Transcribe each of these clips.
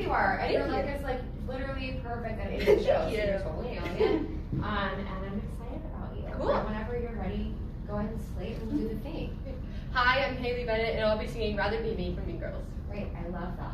you are. And your look is like literally perfect and it shows. So you're totally nailing it. And I'm excited about you. Cool. And whenever you're ready, go ahead and slate and do the thing. Hi, I'm Hayley Bennett, and I'll be singing Rather Be Me from Mean Girls. Great, I love that.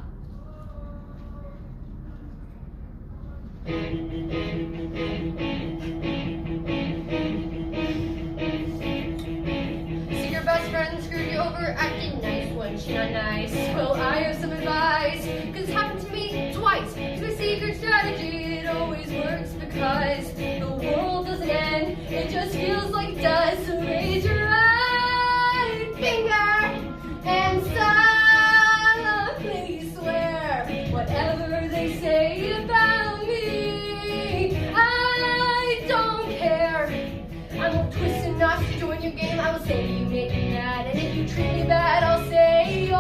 See, your best friend screwed you over, acting nice when she not nice. Well, I have some advice, cause it's happened to me twice. It's my secret strategy, it always works because the world doesn't end, it just feels like it does. So raise your right finger and solemnly swear whatever they say about me, I don't care. I won't twist and knots to join your game. I will say you make me mad, and if you treat me bad, I'll say you're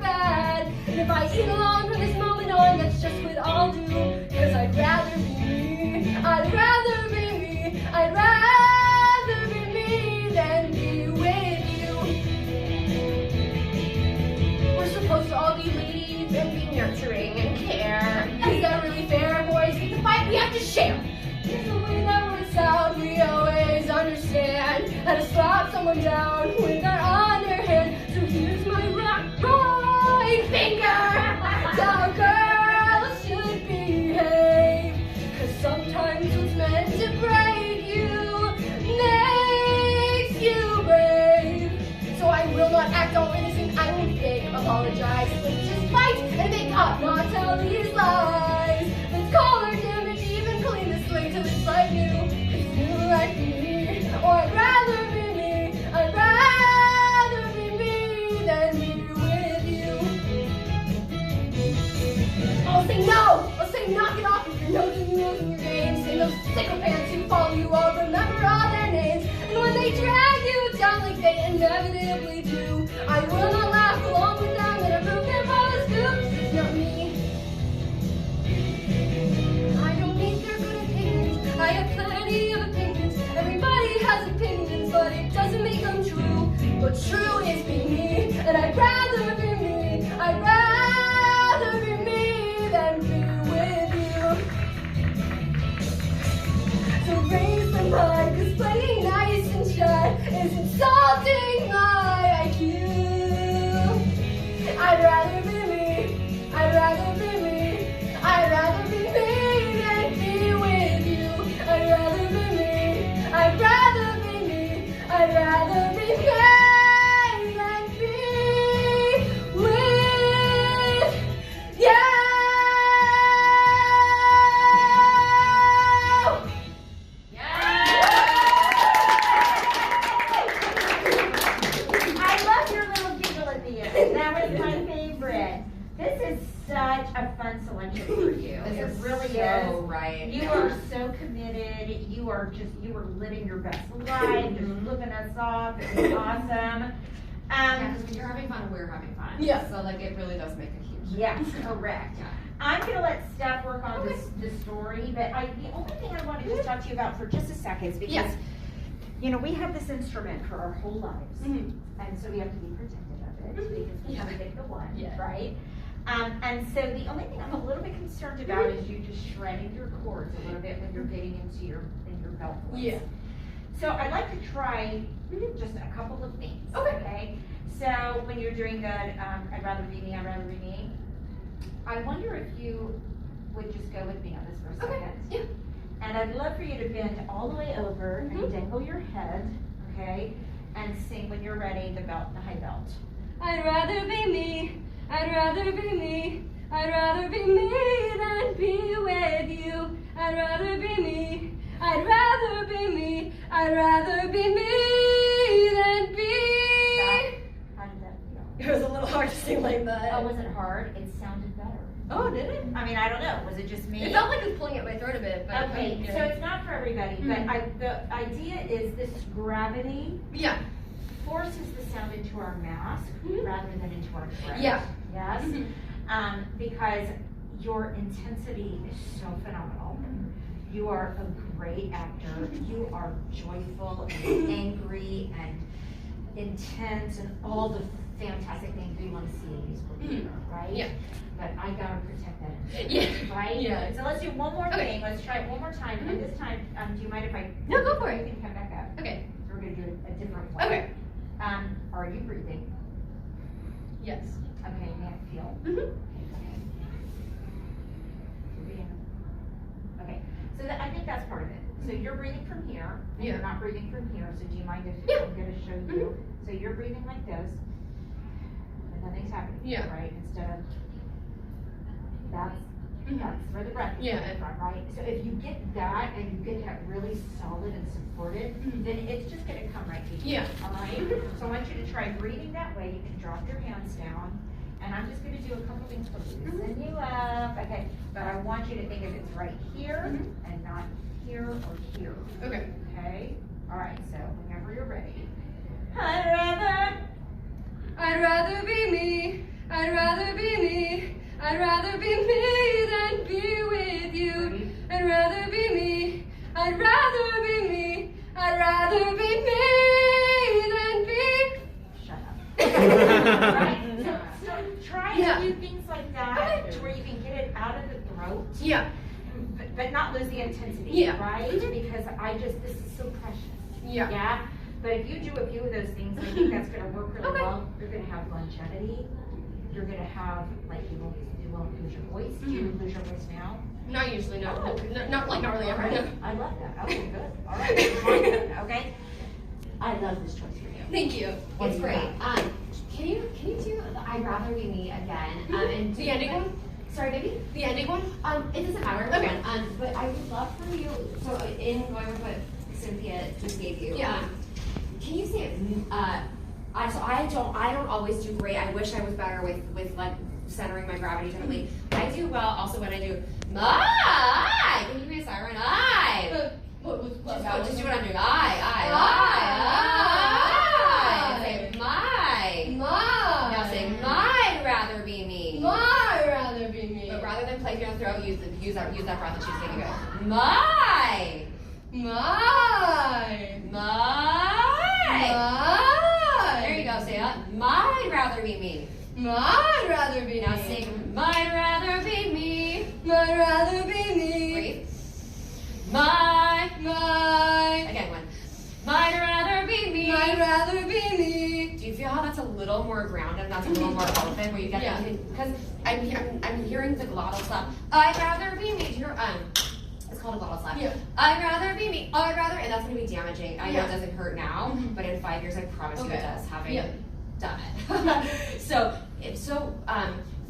bad. And if I eat along from this moment on, that's just what I'll do. Cause I'd rather be me. I'd rather be me. I'd rather be me than be with you. We're supposed to all be ladies and be nurturing and care. Is that really fair, boys? We can fight, we have to share. There's a way that works out, we always understand how to slap someone down with our underhand. So here's my right finger. How girls should behave. Cause sometimes what's meant to break you makes you brave. So I will not act all innocent, I won't fake apologize. Let's just fight and make up, not tell these lies. Let's call our damage, even clean the slate till it's like new. Cause you like me, or I'd rather be me. I'd rather be me than be with you. I'll say no! I'll say knock it off with your nose and your rules and your games. And those sycophants who follow you, I'll remember all their names. And when they drag you down like they inevitably do, I will not laugh along with them and approve their pose too. It's not me. I don't need their good opinions. I have plenty of opinions. Everybody has opinions, but it doesn't make them true. What's true is be me, and I'd rather be me. I'd rather be me than be with you. So raise them high, cause playing nice and shy is insulting my IQ. I'd rather be me. I'd rather be me. I'd rather be me than be with you. I'd rather be me. I'd rather be me. I'd rather be me than be with you. I love your little giggle at the end. That was my favorite. This is such a fun selection for you. This is really so is. right. You are so committed. You are living your best life, just flipping us off. It's awesome. Yeah, because when you're having fun, we're having fun. Yeah. So like it really does make a huge Yes, correct. Yeah. I'm going to let Steph work on the story, but the only thing I want to just talk to you about for just a second is because, you know, we have this instrument for our whole lives, and so we have to be protective of it because we have to pick the one, right? And so the only thing I'm a little bit concerned about is you just shredding your chords a little bit when you're getting into your belt voice. Yeah. So I'd like to try just a couple of things. Okay. So when you're doing the I'd rather be me, I'd rather be me, I wonder if you would just go with me on this for a second. Yeah. And I'd love for you to bend all the way over and dangle your head, okay? And sing when you're ready the high belt. I'd rather be me. I'd rather be me. I'd rather be me than be with you. I'd rather be me. I'd rather be me. I'd rather be me than be. How did that feel? It was a little hard to sing like that. Oh, was it hard? It sounded better. Oh, did it? I mean, I don't know. Was it just me? It felt like it was pulling at my throat a bit. But Okay, so it's not for everybody, but the idea is this gravity forces the sound into our mask rather than into our throat. Yeah. Yes? Because your intensity is so phenomenal. You are a great actor. You are joyful and angry and intense and all the fantastic things we want to see in these people, right? Yeah. But I gotta protect that. Yeah. Right? Yeah. So let's do one more Okay. thing. Let's try it one more time. And this time, do you mind if I? No, go for You it. can come back up. Okay. We're gonna do it a different way. Okay. Are you breathing? Yes. Okay, may I feel? Mm-hmm. Okay, so I think that's part of it. So you're breathing from here, and Yeah. you're not breathing from here, so do you mind if Yeah. I'm gonna show you? So you're breathing like this, and nothing's happening, Yeah. right? Instead of, that's where the breath is Yeah. coming from, right? So if you get that, and you get that really solid and supported, then it's just gonna come right to you. Yeah. All right? So I want you to try breathing that way. You can drop your hands down. And I'm just gonna do a couple things to loosen you up, okay? But I want you to think of it's right here and not here or here, Okay. okay? All right, so whenever you're ready. I'd rather be me. I'd rather be me. I'd rather be me than be with you. I'd rather be me. I'd rather be me. I'd rather be me than be. Shut up. Right? So try Yeah. to do things like that to where you can get it out of the throat, Yeah. but not lose the intensity, Yeah. right? Because this is so precious. Yeah. Yeah? But if you do a few of those things, I think that's gonna work really Okay. well. You're gonna have longevity. You're gonna have, like, you won't lose your voice. Do you lose your voice now? Not usually, no. Oh. Not really ever. No. I love that. Okay, good. All right. Okay. I love this choice for you. Thank you. What It's do you great. got? Can you do the I'd rather be me again? And The ending one? Sorry, baby. The ending one? It doesn't matter. Okay. But I would love for you. So in going with what Cynthia just gave you. Yeah. Can you say it? I don't always do great. I wish I was better with like centering my gravity gently. I do well also when I do my. Can you give me a siren? I. Just do what I'm doing. I. Say my. Now say might rather be me. I'd rather be me. But rather than play down throat, use that breath that she's taking. Go. My. There you go. Say that. Might rather be me. I'd rather be Now me. sing. Might rather be me. I'd rather be me. Breathe. My. My. Again, one. Might rather be me. I'd rather be me. Do you feel how that's a little more grounded? That's a little more open, where you get Yeah. because I'm hearing the glottal slap. I'd rather be me. Do you hear, it's called a glottal slap. Yeah. I'd rather be me. I'd rather, and that's going to be damaging. I know Yeah. it doesn't hurt now, Mhm. but in 5 years, I promise you Okay. it does. Having Yeah. done it. So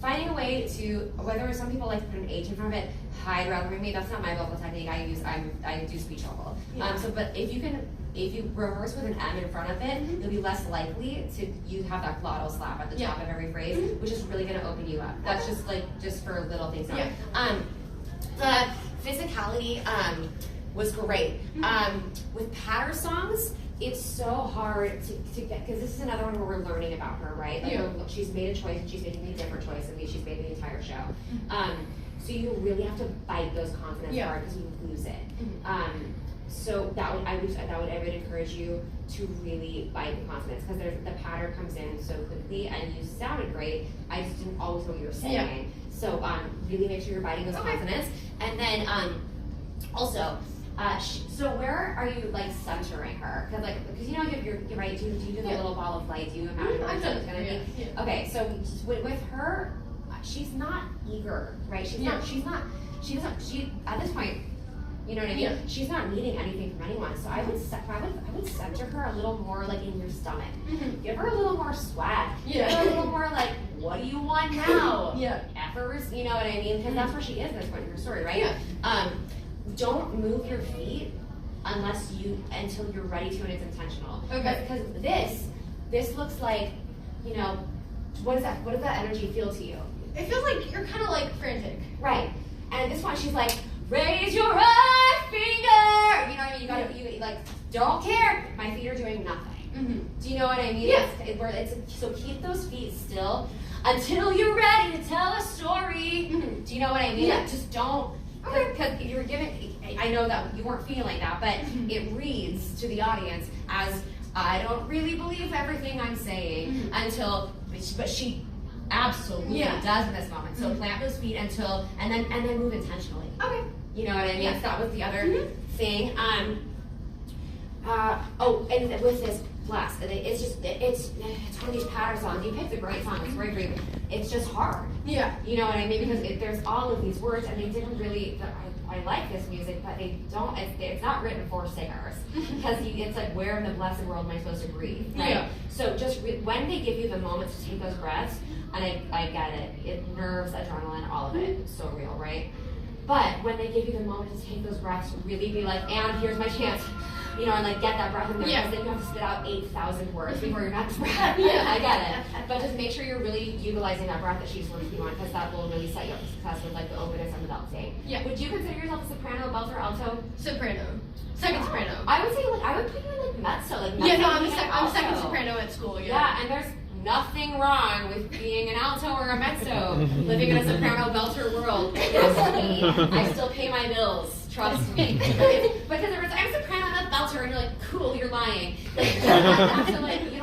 finding a way to, whether some people like to put an H in front of it. I'd rather be me. That's not my vocal technique. I do speech vocal. Yeah. But if you reverse with an M in front of it, you'll be less likely to have that glottal slap at the top of every phrase, which is really going to open you up. That's just for little things. Yeah. The physicality was great. With patter songs, it's so hard to get, because this is another one where we're learning about her, right? Like she's made a choice and she's making a different choice than she's made the entire show. So you really have to bite those consonants hard because you lose it. So I would encourage you to really bite the consonants, because the pattern comes in so quickly and you sounded great. I just didn't always know what you were saying. Yeah. So really make sure you're biting those consonants. And then also, so where are you like centering her? Because you know you're right. Do you do the little ball of light? Do you imagine what I've done it's it. gonna be? Yeah. Okay, so with her, she's not eager, right? She at this point, you know what I mean? Yeah. She's not needing anything from anyone. So I would center her a little more like in your stomach. Give her a little more swag. Yeah. Give her a little more like, what do you want now? Yeah. Efforts, you know what I mean? Because that's where she is at this point in her story, right? Yeah. Don't move your feet until you're ready to and it's intentional. Okay. Because this looks like, you know, what does that energy feel to you? It feels like you're kind of like frantic. Right. And this one, she's like, raise your right finger. You know what I mean? You like, don't care. My feet are doing nothing. Do you know what I mean? Yeah. So keep those feet still until you're ready to tell a story. Do you know what I mean? Yeah. Like, just don't. Because I know that you weren't feeling that, but it reads to the audience as I don't really believe everything I'm saying until, but she absolutely does in this moment. So plant those feet until, and then move intentionally. Okay. You know what I mean? So that was the other thing. And with this blast, it's one of these pattern songs. You picked a great song. It's great. It's just hard. Yeah. You know what I mean? Because there's all of these words, and they didn't really. I like this music, but they don't. It's not written for singers because it's like, where in the blessed world am I supposed to breathe? Right? Yeah. So just when they give you the moment to take those breaths, and I get it, nerves, adrenaline, all of it, so real, right? But when they give you the moment to take those breaths, really be like, and here's my chance. You know, and like get that breath in there, because then you have to spit out 8,000 words before your next breath. I get it. But just make sure you're really utilizing that breath that she's working on, because that will really set you up for success with like the openness and the belting. Yeah. Would you consider yourself a soprano, belter, alto? Soprano. Second soprano. I would say, like, I would put you in like mezzo. Like, Yeah, no, I'm alto. second soprano at school, Yeah, and there's nothing wrong with being an alto or a mezzo, living in a soprano belter world. Trust me, I still pay my bills. Trust me. Because if I'm soprano and a belter, and you're like, cool, you're lying. Like, so like, you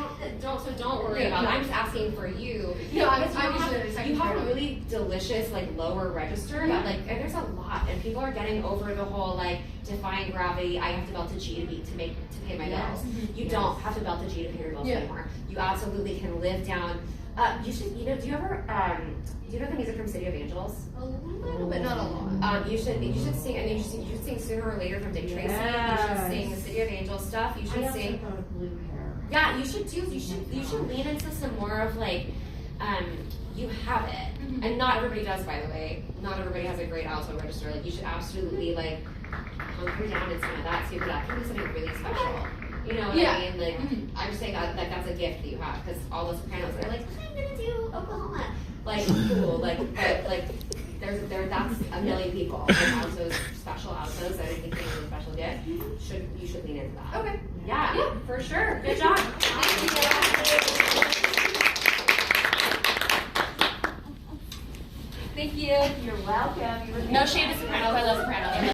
don't worry about it. I'm just asking for you. No, I'm you have a really delicious like lower register that like, and there's a lot, and people are getting over the whole like defying gravity. I have to belt a G to pay my bills. You don't have to belt a G to pay your bills anymore. You absolutely can live down. You should, do you ever, do you know the music from City of Angels? A little bit, not a lot. You should sing, and you should sing Sooner or Later from Dick Tracy. You should sing the City of Angels stuff. You should sing. Blue hair. Yeah, you should lean into some more of like, you have it, and not everybody does, by the way. Not everybody has a great alto register. Like, you should absolutely like hunker down in some of that too, because that can be something really special. You know what I mean? Like, I'm just saying that that's a gift that you have, because all those sopranos are like, I'm gonna do Oklahoma. Like, cool. Like, but like, that's a million people. Like, altos, special altos, that I think is a special gift. You should lean into that. Okay. Yeah, for sure. Good job. Thank you. You're welcome. No shade to sopranos. I love sopranos.